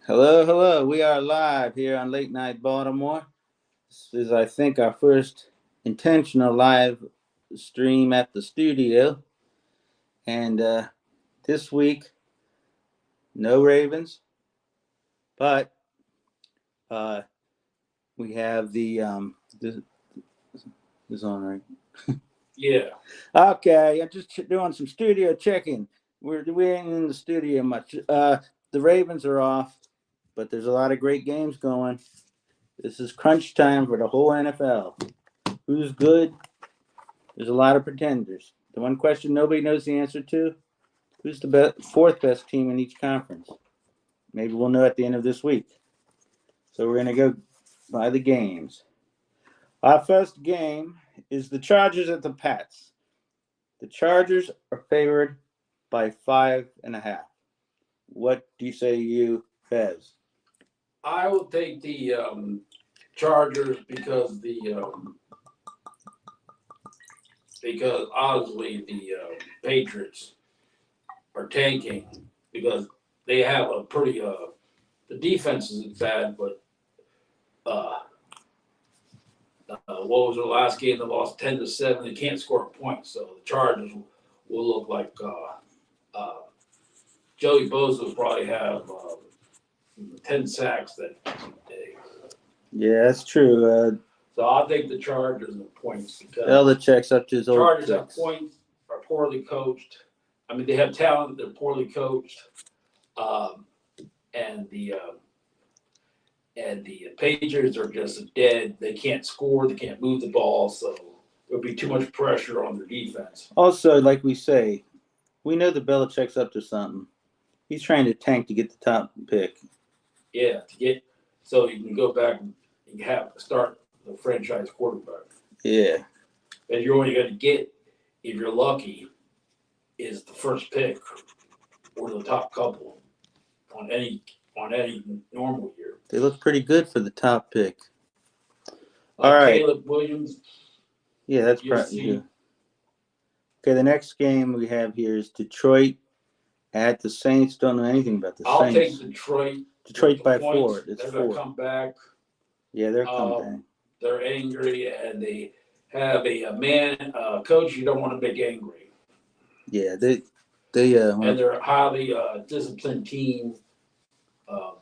Hello, hello. We are live here on Late Night Baltimore. This is, I think, our first intentional live stream at the studio. And this week, no Ravens, but uh, we have this on right. Yeah. Okay, I'm just doing some studio checking. We ain't in the studio much. The Ravens are off, but there's a lot of great games going. This is crunch time for the whole NFL. Who's good? There's a lot of pretenders. The one question nobody knows the answer to: who's the fourth best team in each conference? Maybe we'll know at the end of this week. So we're going to go by the games. Our first game is the Chargers at the Pats. The Chargers are favored by 5.5. What do you say, you Fez? I will take the Chargers because obviously the Patriots are tanking because they have a pretty the defense isn't bad, but what was their last game? They lost 10-7. They can't score a point, so the Chargers will look like Joey Bosa will probably have 10 sacks that day. Yeah, that's true. So I'll take the Chargers and the points because Belichick's up to his old Chargers tricks. have points, are poorly coached. I mean, they have talent, they're poorly coached, and the Patriots are just dead. They can't score, they can't move the ball, so there'll be too much pressure on their defense. Also, like we say, we know that Belichick's up to something. He's trying to tank to get the top pick. Yeah, so you can go back and start the franchise quarterback. Yeah. And you're only going to get, if you're lucky, is the first pick or the top couple on any normal year. They look pretty good for the top pick. All right. Caleb Williams. Yeah, that's probably. Okay, the next game we have here is Detroit at the Saints. Don't know anything about the Saints. I'll take Detroit. Detroit by points. 4. It's they're 4. Going to come back. Yeah, they're coming back. They're angry, and they have a coach you don't want to make angry. Yeah, they and they're a highly disciplined team.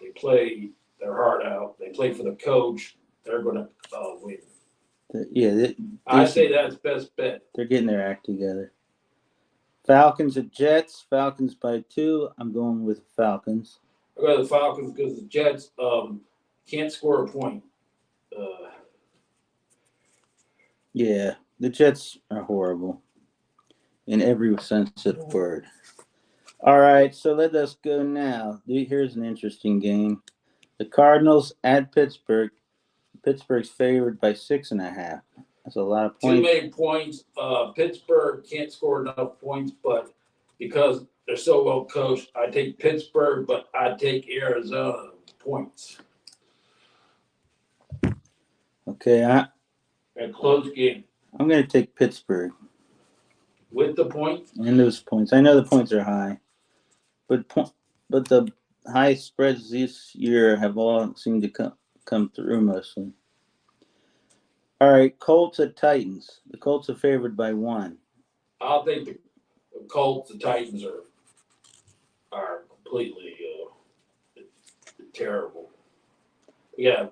They play their heart out. They play for the coach. They're going to win. Yeah, I say that's best bet. They're getting their act together. Falcons at Jets. Falcons by 2. I'm going with Falcons. I go the Falcons because the Jets can't score a point. Yeah, the Jets are horrible in every sense of the word. All right, so let us go now. Here's an interesting game. The Cardinals at Pittsburgh. Pittsburgh's favored by 6.5. That's a lot of points. Too many points. Pittsburgh can't score enough points, but because they're so well coached, I take Pittsburgh, but I take Arizona points. Okay, a close game. I'm going to take Pittsburgh. With the points? And those points. I know the points are high, but the high spreads this year have all seemed to come through mostly. All right, Colts at Titans. The Colts are favored by 1. I'll think the Colts, the Titans are completely terrible. Yeah,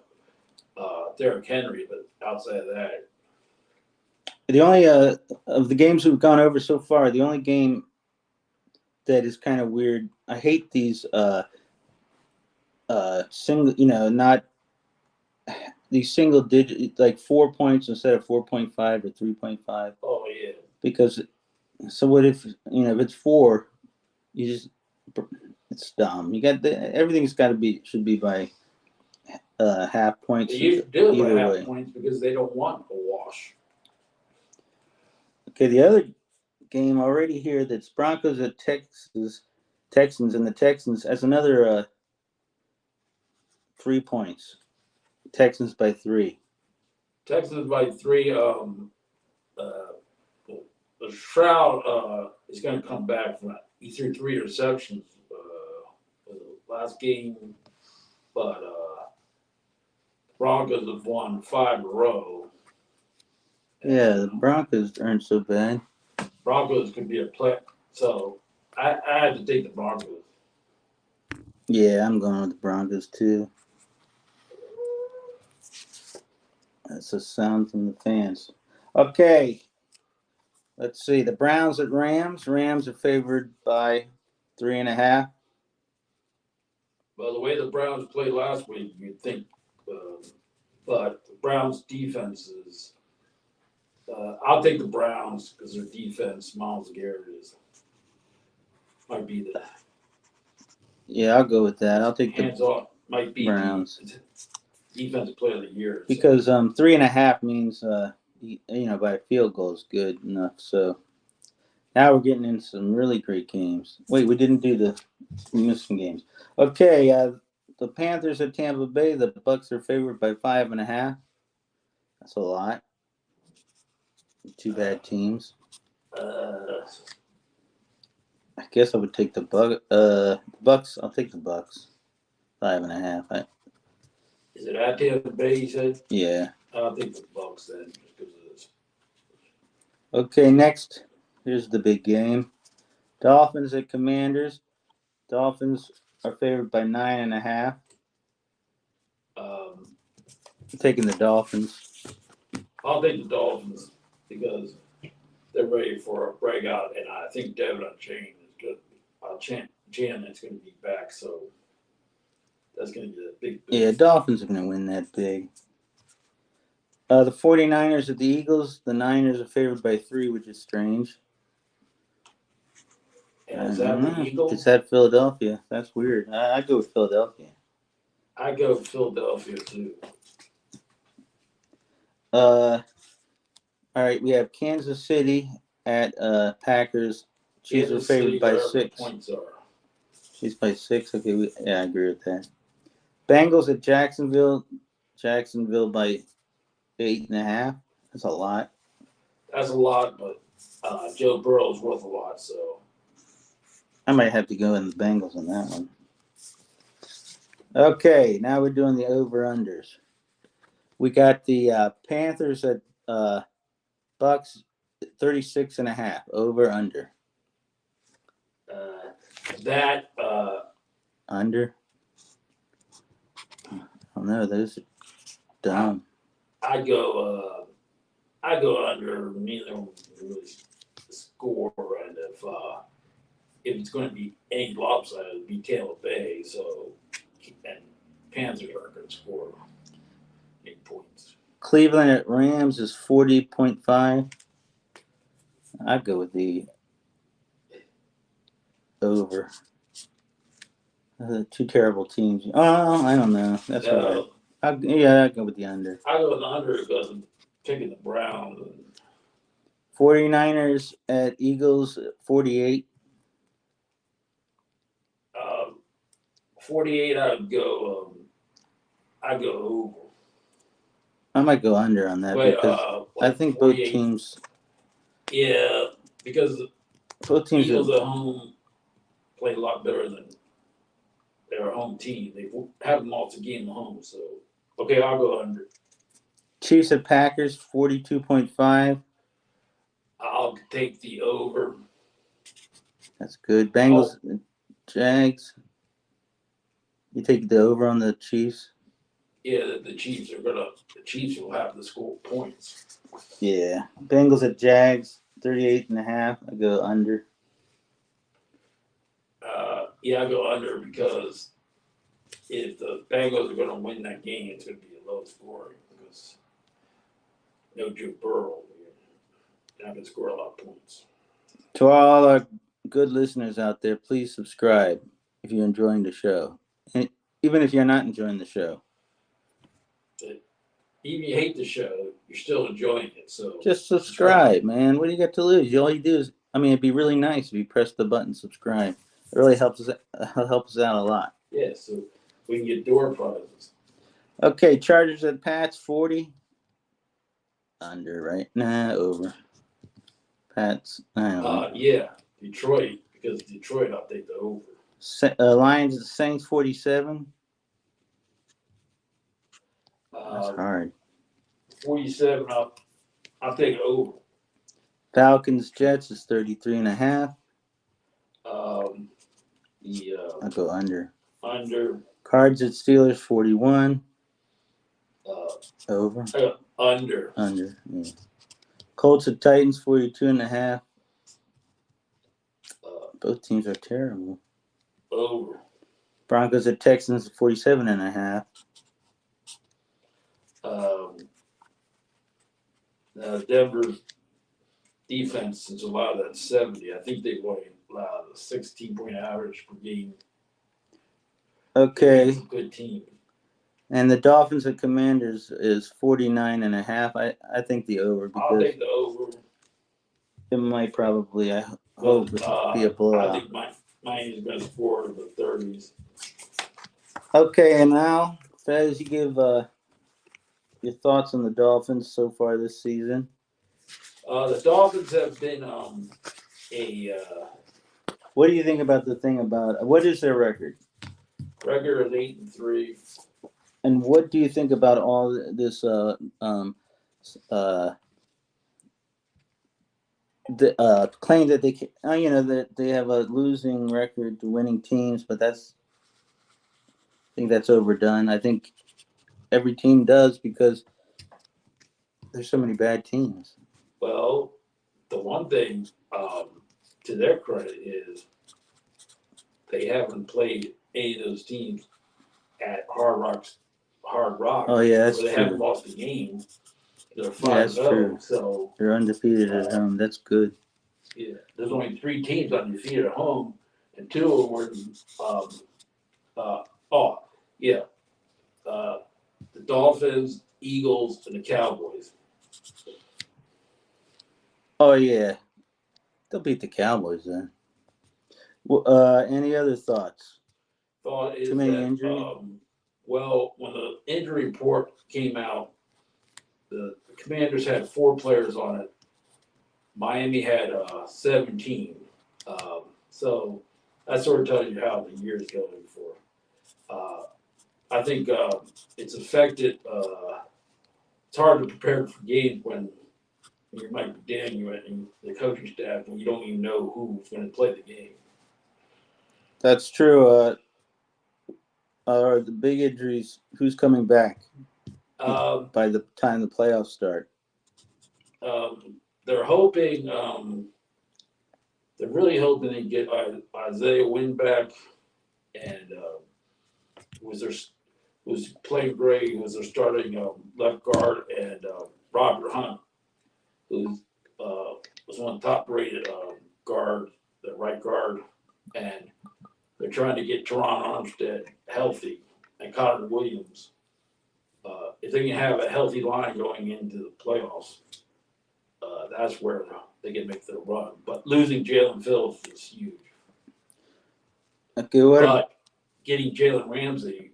Derrick Henry, but outside of that, the only of the games we've gone over so far, the only game that is kind of weird. I hate these single, not these single digit, like 4 points instead of 4.5 or 3.5. Oh yeah. Because so what if if it's 4, it's dumb. You got everything's got to be should be by half points. They usually do it by half points because they don't want a wash. Okay, the other game already here that's Broncos at Texans, and the Texans as another 3 points. Texans by 3. Texans by 3. The Shroud is going to come back from that. He threw 3 interceptions last game. but Broncos have won 5 in a row. Yeah, the Broncos aren't so bad. Broncos could be a play. So I had to take the Broncos. Yeah, I'm going with the Broncos too. That's a sound from the fans. Okay. Let's see. The Browns at Rams. Rams are favored by 3.5. Well, the way the Browns played last week, you'd think, but the Browns' defense is. I'll take the Browns because their defense, Miles Garrett, might be the Yeah, I'll go with that. I'll take the hands off, might be Browns. the defensive player of the year. Because 3.5 means by a field goal is good enough. So now we're getting into some really great games. Wait, we didn't do the missing games. Okay, the Panthers at Tampa Bay. The Bucks are favored by 5.5. That's a lot. Two bad teams. I guess I would take the Bucks. I'll take the Bucks. 5.5. Is it at Tampa Bay? You said. Yeah. I'll take the Bucks then, just because of this. Okay, next. Here's the big game. Dolphins at Commanders. Dolphins are favored by 9.5. I'm taking the Dolphins. I'll take the Dolphins because they're ready for a breakout, and I think Devin Chain is good. Janet's going to be back, so that's going to be a big boost. Yeah, Dolphins are going to win that big. The 49ers at the Eagles. The Niners are favored by 3, which is strange. And is that the Eagles? It's at Philadelphia. That's weird. I go with Philadelphia. I go with Philadelphia too. All right, we have Kansas City at Packers. Chiefs are favored by 6. Points are. Chiefs by 6. Okay, I agree with that. Bengals at Jacksonville. Jacksonville by 8.5. That's a lot. That's a lot, but Joe Burrow's worth a lot, so. I might have to go in the Bengals on that one. Okay, now we're doing the over-unders. We got the Panthers at Bucks 36.5. Over-under. Under? I don't know. Those are dumb. I go under. Neither one really score, and if it's going to be any lopsided, it'll be Tampa Bay. So, and Panthers are going to score 8 points. Cleveland at Rams is 40.5. I'd go with the over. Two terrible teams. Oh, I don't know. That's right. I'd go with the under. I go with the under because I'm picking the Browns. 49ers at Eagles 48. 48, I'd go over. I might go under on that because I think 48. Both teams. Yeah, because both teams Eagles at home play a lot better than their home team. They haven't lost a game at home, so okay, I'll go under. Chiefs at Packers 42.5. I'll take the over. That's good. Bengals, Jags. You take the over on the Chiefs? Yeah, the Chiefs will have to score points. Yeah. Bengals at Jags 38.5. I go under. Yeah, I go under because if the Bengals are going to win that game, it's going to be a low scoring because no Joe Burrow. They're not going to score a lot of points. To all our good listeners out there, please subscribe if you're enjoying the show. And even if you're not enjoying the show. Even if you hate the show, you're still enjoying it. So just subscribe, man. What do you got to lose? All you do is, it'd be really nice if you press the button subscribe. It really helps us out a lot. Yeah, so we can get door prizes. Okay, Chargers at Pats 40. Under, right? Nah, over. Pats. Yeah, Detroit, because Detroit, I'll take the over. Lions at Saints 47. That's hard. 47. I'll take it over. Falcons Jets is 33.5. I'll go under. Under. Cards at Steelers 41. Over. Under. Under. Yeah. Colts at Titans 42.5. Both teams are terrible. Over. Broncos at Texans 47.5. Now Denver's defense is allowed at 70. I think they've only allowed a 16-point average per game. Okay. It's a good team. And the Dolphins at Commanders is 49.5. I think the over because I'll take the over. it might probably be a blowout. I think Miami's going to score in the 30s. Okay, and now, Fez, you give your thoughts on the Dolphins so far this season. The Dolphins have been What do you think about what is their record? Record of 8-3. And what do you think about all this claim that that they have a losing record to winning teams, but I think that's overdone. I think every team does because there's so many bad teams. Well, the one thing to their credit is they haven't played any of those teams at Hard Rock. Oh yeah, that's so they true. haven't lost a game. They're 5-0. Yeah, that's true. So they're undefeated at home. That's good. Yeah, there's only 3 teams undefeated at home, and 2 of them were the Dolphins, Eagles, and the Cowboys. Oh yeah, they'll beat the Cowboys then. Any other thoughts? Thought is Too many that, injuries? Well, when the injury report came out, the Commanders had 4 players on it. Miami had 17. So that sort of tells you how the year's going for. I think it's affected. It's hard to prepare for games when you're Mike McDaniel and the coaching staff when you don't even know who's going to play the game. That's true. Are the big injuries? Who's coming back by the time the playoffs start? They're hoping. They're really hoping they get Isaiah Wynn back, and was playing great. He was their starting left guard, and Robert Hunt, who was one of the top-rated guard, the right guard, and they're trying to get Teron Armstead healthy and Connor Williams. If they can have a healthy line going into the playoffs, that's where they can make their run. But losing Jalen Phillips is huge. Okay, but getting Jalen Ramsey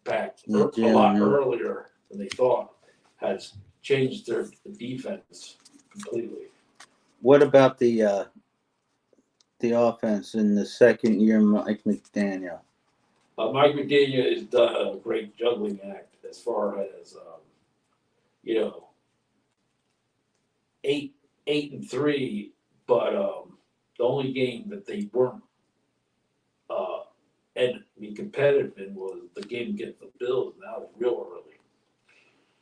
back a lot earlier than they thought has changed their defense completely. What about the offense in the second year, Mike McDaniel? Mike McDaniel has done a great juggling act as far as 8-3, but the only game that they weren't and be competitive in was the game against the Bills, and that was real early.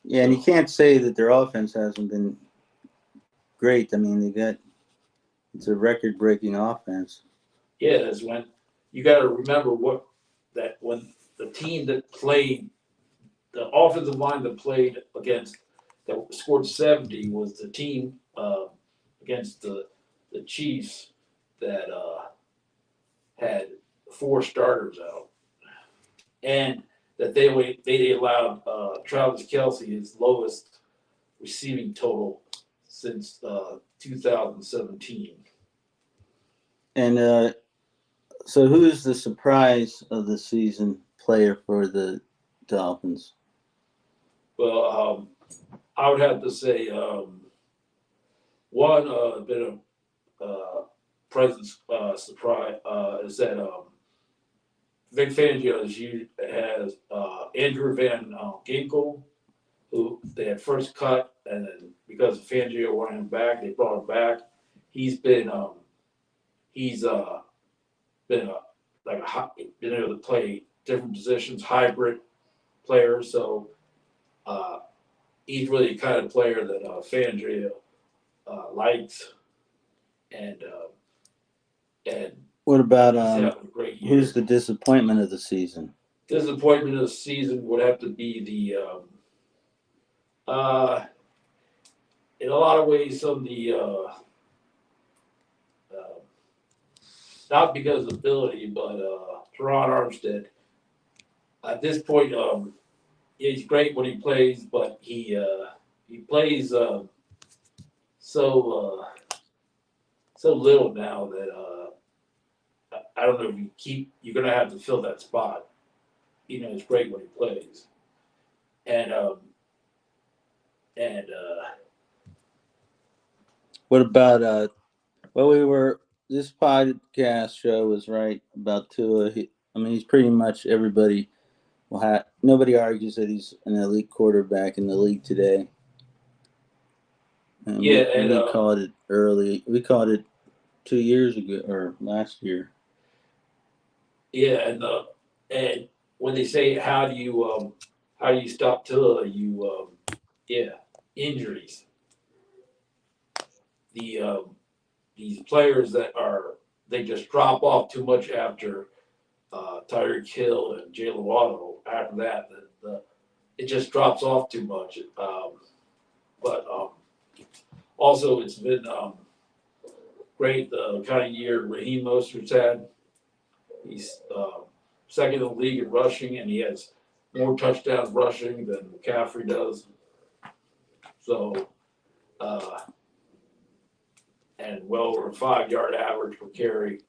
Yeah, and you can't say that their offense hasn't been great. I mean, it's a record-breaking offense. Yeah, that's when you got to remember when the team that played, the offensive line that played against that scored 70 was the team against the Chiefs that had 4 starters out, and that they allowed Travis Kelce his lowest receiving total since 2017. And so, who is the surprise of the season player for the Dolphins? Well, I would have to say one bit of presence surprise is that Vic Fangio has Andrew Van Ginkel who they had first cut, and then because Fangio wanted him back, they brought him back. He's been he's been been able to play different positions, hybrid player. So he's really the kind of player that Fangio likes, and What about he's having a great year. who's the disappointment of the season? Disappointment of the season would have to be the in a lot of ways some of the not because of ability, but Teron Armstead. At this point, he's great when he plays, but he plays so little now that I don't know if you're gonna have to fill that spot. You know, it's great when he plays, and What about this podcast show was right about Tua. He's pretty much everybody nobody argues that he's an elite quarterback in the league today. And we called it early. We called it 2 years ago or last year. Yeah, and when they say how do you stop Tua, injuries. These players they just drop off too much after Tyreek Hill and Jalen Waddle. After that, it just drops off too much. But also, it's been great the kind of year Raheem Mostert's had. He's second in the league in rushing, and he has more touchdowns rushing than McCaffrey does. So, and well over a 5-yard average per carry,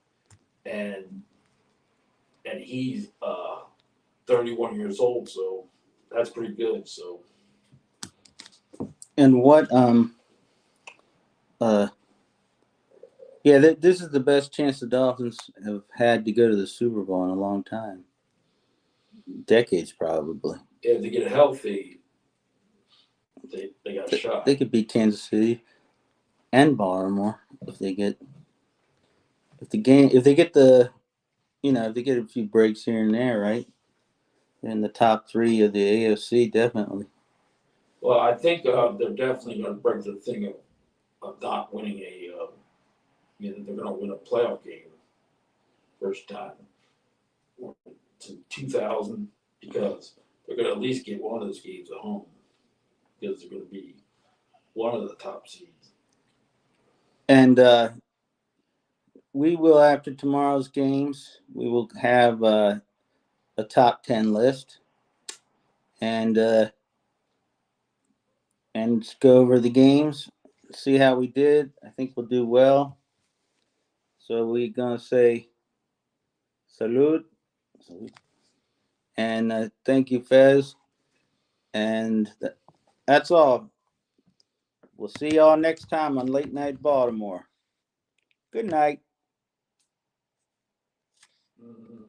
and he's 31 years old, so that's pretty good. So, and what this is the best chance the Dolphins have had to go to the Super Bowl in a long time. Decades, probably. If they get healthy, they got a shot. They could beat Kansas City and Baltimore if they get a few breaks here and there, right? In the top 3 of the AFC, definitely. Well, I think they're definitely going to break the thing of not winning they're going to win a playoff game first time since 2000 because they're going to at least get one of those games at home because they're going to be one of the top seeds. And we will, after tomorrow's games, we will have a top 10 list and go over the games, see how we did. I think we'll do well. So we're going to say salute. And thank you, Fez. And that's all. We'll see y'all next time on Late Night Baltimore. Good night. Mm-hmm.